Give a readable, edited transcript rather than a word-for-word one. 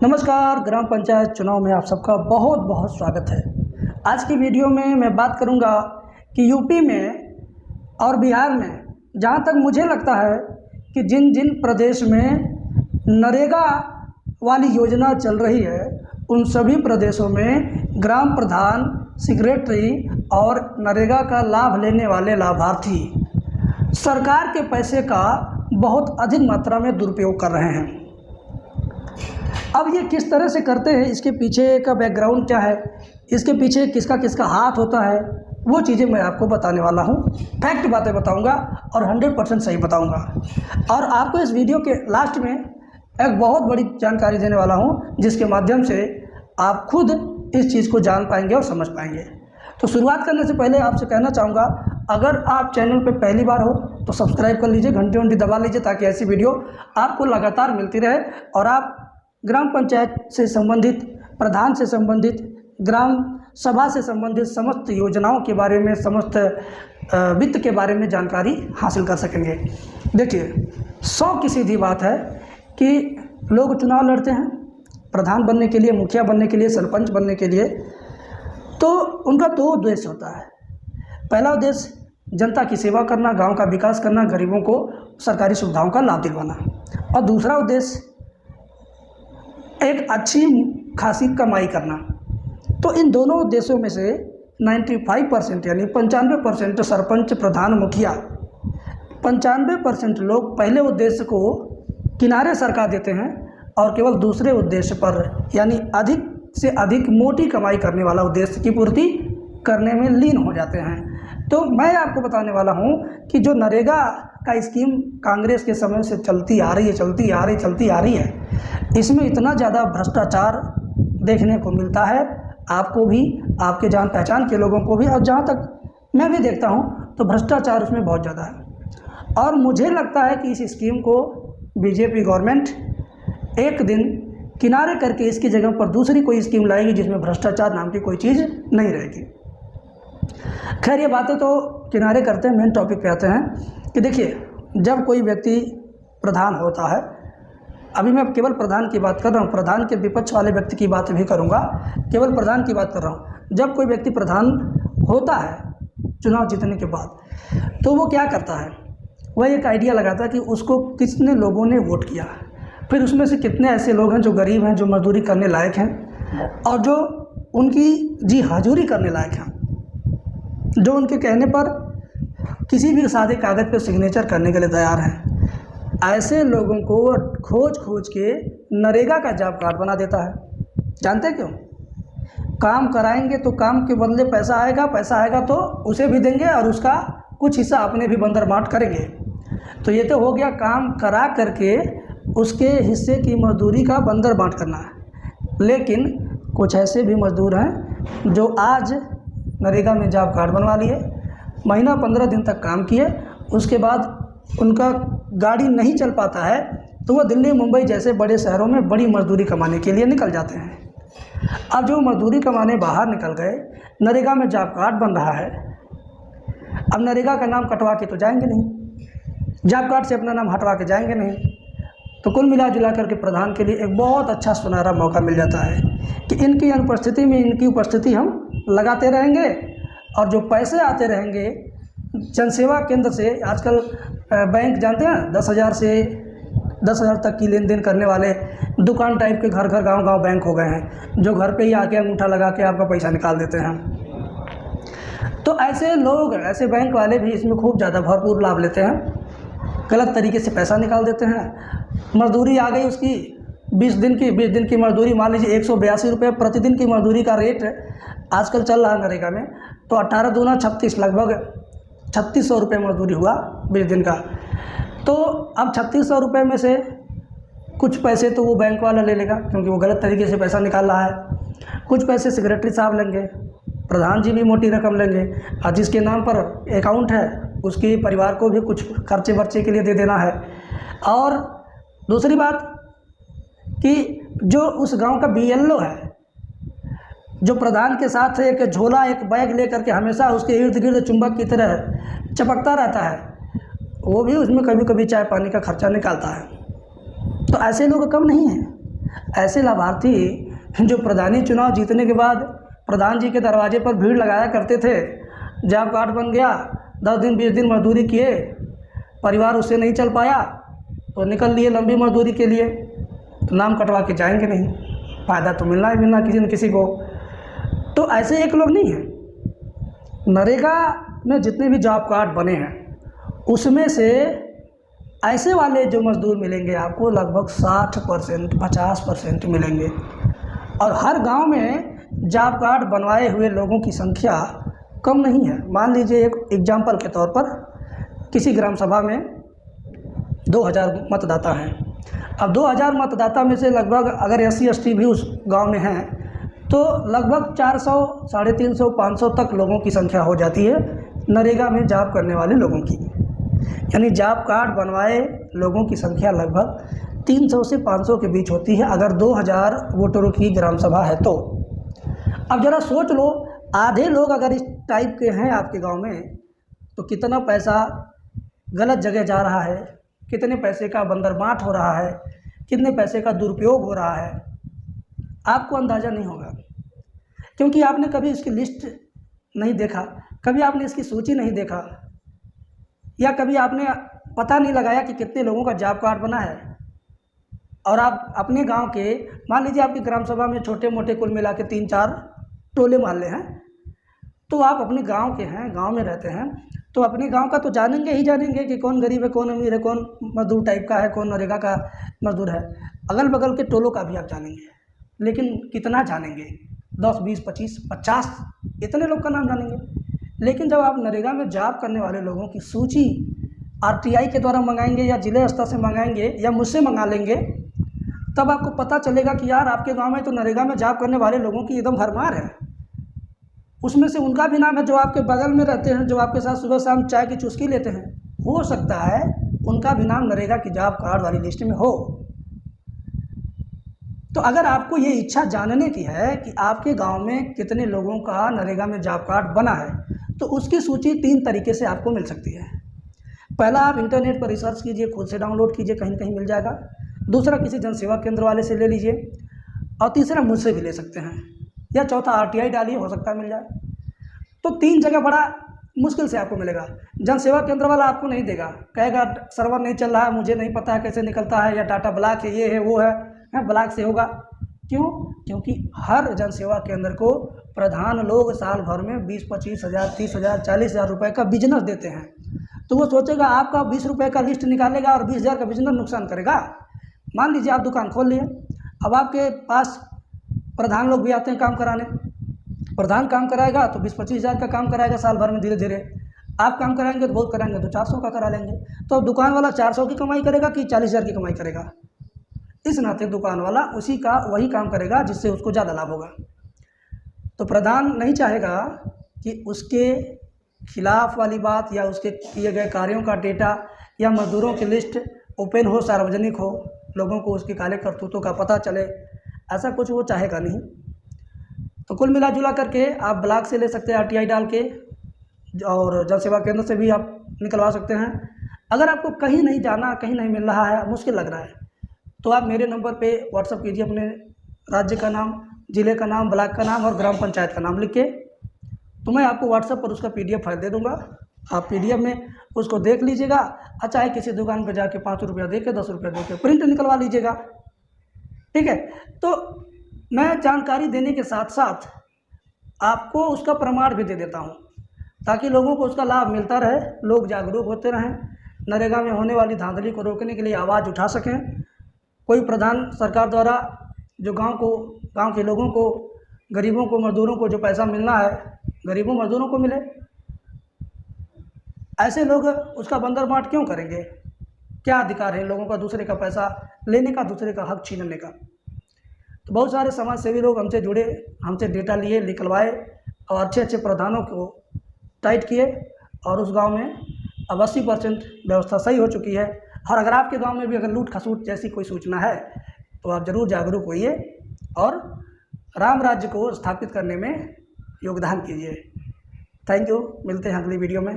नमस्कार। ग्राम पंचायत चुनाव में आप सबका बहुत बहुत स्वागत है। आज की वीडियो में मैं बात करूंगा कि यूपी में और बिहार में जहां तक मुझे लगता है कि जिन जिन प्रदेश में नरेगा वाली योजना चल रही है उन सभी प्रदेशों में ग्राम प्रधान, सेक्रेटरी और नरेगा का लाभ लेने वाले लाभार्थी सरकार के पैसे का बहुत अधिक मात्रा में दुरुपयोग कर रहे हैं। अब ये किस तरह से करते हैं, इसके पीछे का बैकग्राउंड क्या है, इसके पीछे किसका किसका हाथ होता है, वो चीज़ें मैं आपको बताने वाला हूँ। फैक्ट बातें बताऊँगा और 100% सही बताऊँगा। और आपको इस वीडियो के लास्ट में एक बहुत बड़ी जानकारी देने वाला हूँ जिसके माध्यम से आप खुद इस चीज़ को जान पाएंगे और समझ पाएंगे। तो शुरुआत करने से पहले आपसे कहना चाहूँगा, अगर आप चैनल पर पहली बार हो तो सब्सक्राइब कर लीजिए, घंटी दबा लीजिए ताकि ऐसी वीडियो आपको लगातार मिलती रहे और आप ग्राम पंचायत से संबंधित, प्रधान से संबंधित, ग्राम सभा से संबंधित समस्त योजनाओं के बारे में, समस्त वित्त के बारे में जानकारी हासिल कर सकेंगे। देखिए, 100 की सीधी बात है कि लोग चुनाव लड़ते हैं प्रधान बनने के लिए, मुखिया बनने के लिए, सरपंच बनने के लिए, तो उनका 2 उद्देश्य होता है। पहला उद्देश्य जनता की सेवा करना, गाँव का विकास करना, गरीबों को सरकारी सुविधाओं का लाभ दिलवाना, और दूसरा उद्देश्य एक अच्छी खासी कमाई करना। तो इन दोनों उद्देश्यों में से 95% यानी 95% सरपंच, प्रधान, मुखिया, 95% लोग पहले उद्देश्य को किनारे सरका देते हैं और केवल दूसरे उद्देश्य पर यानी अधिक से अधिक मोटी कमाई करने वाला उद्देश्य की पूर्ति करने में लीन हो जाते हैं। तो मैं आपको बताने वाला हूं कि जो नरेगा का स्कीम कांग्रेस के समय से चलती आ रही है, इसमें इतना ज़्यादा भ्रष्टाचार देखने को मिलता है, आपको भी, आपके जान पहचान के लोगों को भी, और जहाँ तक मैं भी देखता हूँ तो भ्रष्टाचार उसमें बहुत ज़्यादा है। और मुझे लगता है कि इस स्कीम को बीजेपी गवर्नमेंट एक दिन किनारे करके इसकी जगह पर दूसरी कोई स्कीम लाएगी जिसमें भ्रष्टाचार नाम की कोई चीज़ नहीं रहेगी। खैर, ये बातें तो किनारे करते हैं, मेन टॉपिक पे आते हैं कि देखिए, जब कोई व्यक्ति प्रधान होता है, अभी मैं केवल प्रधान की बात कर रहा हूँ, प्रधान के विपक्ष वाले व्यक्ति की बात भी करूँगा, केवल प्रधान की बात कर रहा हूँ। जब कोई व्यक्ति प्रधान होता है चुनाव जीतने के बाद, तो वो क्या करता है, वह एक आइडिया लगाता है कि उसको कितने लोगों ने वोट किया, फिर उसमें से कितने ऐसे लोग हैं जो गरीब हैं, जो मजदूरी करने लायक हैं और जो उनकी जी हाजिरी करने लायक हैं, जो उनके कहने पर किसी भी सादे कागज़ पर सिग्नेचर करने के लिए तैयार हैं। ऐसे लोगों को खोज के नरेगा का जॉब कार्ड बना देता है। जानते हैं क्यों? काम कराएंगे तो काम के बदले पैसा आएगा तो उसे भी देंगे और उसका कुछ हिस्सा अपने भी बंदर बांट करेंगे। तो ये तो हो गया काम करा करके उसके हिस्से की मजदूरी का बंदर बांट करना है। लेकिन कुछ ऐसे भी मजदूर हैं जो आज नरेगा में जॉब कार्ड बनवा लिए, महीना 15 दिन तक काम किए, उसके बाद उनका गाड़ी नहीं चल पाता है तो वह दिल्ली, मुंबई जैसे बड़े शहरों में बड़ी मजदूरी कमाने के लिए निकल जाते हैं। अब जो मजदूरी कमाने बाहर निकल गए, नरेगा में जॉब कार्ड बन रहा है, अब नरेगा का नाम कटवा के तो जाएंगे नहीं, जॉब कार्ड से अपना नाम हटवा के जाएंगे नहीं। तो कुल मिला जुला करके प्रधान के लिए एक बहुत अच्छा सुनहरा मौका मिल जाता है कि इनकी अनुपस्थिति में इनकी उपस्थिति हम लगाते रहेंगे और जो पैसे आते रहेंगे जनसेवा केंद्र से। आजकल बैंक जानते हैं 10,000 तक की लेन देन करने वाले दुकान टाइप के घर गांव बैंक हो गए हैं, जो घर पे ही आके अंगूठा लगा के आपका पैसा निकाल देते हैं। तो ऐसे लोग, ऐसे बैंक वाले भी इसमें खूब ज़्यादा भरपूर लाभ लेते हैं, गलत तरीके से पैसा निकाल देते हैं। मजदूरी आ गई उसकी 20 दिन की मजदूरी, मान लीजिए 182 रुपये प्रतिदिन की मजदूरी का रेट आजकल चल रहा है नरेगा में, तो 18 दूना 36, लगभग 3600 रुपये मजदूरी हुआ 20 दिन का। तो अब 3600 रुपये में से कुछ पैसे तो वो बैंक वाला ले लेगा क्योंकि वो गलत तरीके से पैसा निकाल रहा है, कुछ पैसे सेक्रेटरी साहब लेंगे, प्रधान जी भी मोटी रकम लेंगे, और जिसके नाम पर अकाउंट है उसके परिवार को भी कुछ खर्चे वर्चे के लिए दे देना है। और दूसरी बात कि जो उस गांव का BLO है, जो प्रधान के साथ एक झोला, एक बैग लेकर के हमेशा उसके इर्द गिर्द चुंबक की तरह चपकता रहता है, वो भी उसमें कभी कभी चाय पानी का खर्चा निकालता है। तो ऐसे लोग कम नहीं हैं। ऐसे लाभार्थी जो प्रधानी चुनाव जीतने के बाद प्रधान जी के दरवाजे पर भीड़ लगाया करते थे, जॉब कार्ड बन गया, 10 दिन 20 दिन मजदूरी किए, परिवार उससे नहीं चल पाया तो निकल लिए लंबी मजदूरी के लिए, तो नाम कटवा के जाएंगे नहीं, फ़ायदा तो मिलना ही मिलना किसी न किसी को। तो ऐसे एक लोग नहीं हैं। नरेगा में जितने भी जॉब कार्ड बने हैं उसमें से ऐसे वाले जो मजदूर मिलेंगे आपको लगभग 60% 50% मिलेंगे। और हर गांव में जॉब कार्ड बनवाए हुए लोगों की संख्या कम नहीं है। मान लीजिए एक एग्जाम्पल के तौर पर किसी ग्राम सभा में 2000 मतदाता हैं। अब 2000 मतदाता में से लगभग अगर SC ST भी उस गांव में हैं तो लगभग 400 350 500 तक लोगों की संख्या हो जाती है नरेगा में जॉब करने वाले लोगों की। यानी जॉब कार्ड बनवाए लोगों की संख्या लगभग 300 से 500 के बीच होती है अगर 2000 वोटरों की ग्राम सभा है तो। अब ज़रा सोच लो, आधे लोग अगर इस टाइप के हैं आपके गांव में तो कितना पैसा गलत जगह जा रहा है, कितने पैसे का बंदरबाट हो रहा है, कितने पैसे का दुरुपयोग हो रहा है, आपको अंदाज़ा नहीं होगा। क्योंकि आपने कभी इसकी लिस्ट नहीं देखा, कभी आपने इसकी सूची नहीं देखा, या कभी आपने पता नहीं लगाया कि कितने लोगों का जॉब कार्ड बना है। और आप अपने गांव के, मान लीजिए आपकी ग्राम सभा में छोटे मोटे कुल मिला के 3-4 टोले मोहल्ले हैं, तो आप अपने गांव के हैं, गांव में रहते हैं, तो अपने गांव का तो जानेंगे ही जानेंगे कि कौन गरीब है, कौन अमीर है, कौन मजदूर टाइप का है, कौन नरेगा का मजदूर है। अगल बगल के टोलों का भी आप जानेंगे, लेकिन कितना जानेंगे? 10, 20, 25, 50 इतने लोग का नाम जानेंगे। लेकिन जब आप नरेगा में जॉब करने वाले लोगों की सूची RTI के द्वारा मंगाएंगे या जिले स्तर से मंगाएंगे या मुझसे मंगा लेंगे, तब आपको पता चलेगा कि यार आपके गांव में तो नरेगा में जॉब करने वाले लोगों की एकदम भरमार है। उसमें से उनका भी नाम है जो आपके बगल में रहते हैं, जो आपके साथ सुबह शाम चाय की चुस्की लेते हैं, हो सकता है उनका भी नाम नरेगा की जॉब कार्ड वाली लिस्ट में हो। तो अगर आपको ये इच्छा जानने की है कि आपके गांव में कितने लोगों का नरेगा में जॉब कार्ड बना है, तो उसकी सूची 3 तरीके से आपको मिल सकती है। पहला, आप इंटरनेट पर रिसर्च कीजिए, खुद से डाउनलोड कीजिए, कहीं कहीं मिल जाएगा। दूसरा, किसी जन सेवा केंद्र वाले से ले लीजिए, और तीसरा मुझसे भी ले सकते हैं, या चौथा RTI डालिए, हो सकता है मिल जाए। तो 3 जगह बड़ा मुश्किल से आपको मिलेगा। जन सेवा केंद्र वाला आपको नहीं देगा, कहेगा सर्वर नहीं चल रहा है, मुझे नहीं पता है कैसे निकलता है, या डाटा ब्लॉक है, ये है वो है, ब्लॉक से होगा। क्यों? क्योंकि हर जन सेवा केंद्र को प्रधान लोग साल भर में 20-25 हज़ार, 30 हज़ार, 40 हज़ार रुपये का बिजनेस देते हैं। तो वो सोचेगा आपका 20 रुपये का लिस्ट निकालेगा और 20 हज़ार का बिजनेस नुकसान करेगा। मान लीजिए आप दुकान खोल लिए, अब आपके पास प्रधान लोग भी आते हैं काम कराने, प्रधान काम कराएगा तो 20-25 हज़ार का काम कराएगा साल भर में। धीरे धीरे आप काम कराएंगे तो बहुत कराएंगे तो 400 का करा लेंगे। तो अब दुकान वाला 400 की कमाई करेगा कि 40 हज़ार की कमाई करेगा? इस नाते दुकान वाला उसी का वही काम करेगा जिससे उसको ज़्यादा लाभ होगा। तो प्रधान नहीं चाहेगा कि उसके खिलाफ वाली बात या उसके किए गए कार्यों का डेटा या मजदूरों की लिस्ट ओपन हो, सार्वजनिक हो, लोगों को उसके काले करतूतों का पता चले, ऐसा कुछ वो चाहेगा नहीं। तो कुल मिला जुला करके आप ब्लॉक से ले सकते हैं RTI डाल के, और जन सेवा केंद्र से भी आप निकलवा सकते हैं। अगर आपको कहीं नहीं जाना, कहीं नहीं मिल रहा है, मुश्किल लग रहा है, तो आप मेरे नंबर पे व्हाट्सअप कीजिए अपने राज्य का नाम, ज़िले का नाम, ब्लॉक का नाम और ग्राम पंचायत का नाम लिख के, तो मैं आपको व्हाट्सएप पर उसका PDF फाइल दे दूंगा। आप PDF में उसको देख लीजिएगा, अच्छा है किसी दुकान पर जाके 5 रुपया दे के 10 रुपया दे के प्रिंट निकलवा लीजिएगा, ठीक है। तो मैं जानकारी देने के साथ साथ आपको उसका प्रमाण भी दे देता हूँ, ताकि लोगों को उसका लाभ मिलता रहे, लोग जागरूक होते रहें, नरेगा में होने वाली धांधली को रोकने के लिए आवाज़ उठा सकें। कोई प्रधान सरकार द्वारा जो गांव के लोगों को, गरीबों को, मजदूरों को जो पैसा मिलना है, गरीबों मजदूरों को मिले। ऐसे लोग उसका बंदरबाट क्यों करेंगे? क्या अधिकार है लोगों का दूसरे का पैसा लेने का, दूसरे का हक छीनने का? तो बहुत सारे समाज सेवी लोग हमसे जुड़े, हमसे डेटा लिए, निकलवाए और अच्छे अच्छे प्रधानों को टाइट किए, और उस गांव में अब 80% व्यवस्था सही हो चुकी है। और अगर आपके गांव में भी अगर लूट खसूट जैसी कोई सूचना है तो आप ज़रूर जागरूक होइए और राम राज्य को स्थापित करने में योगदान कीजिए। थैंक यू, मिलते हैं अगली वीडियो में।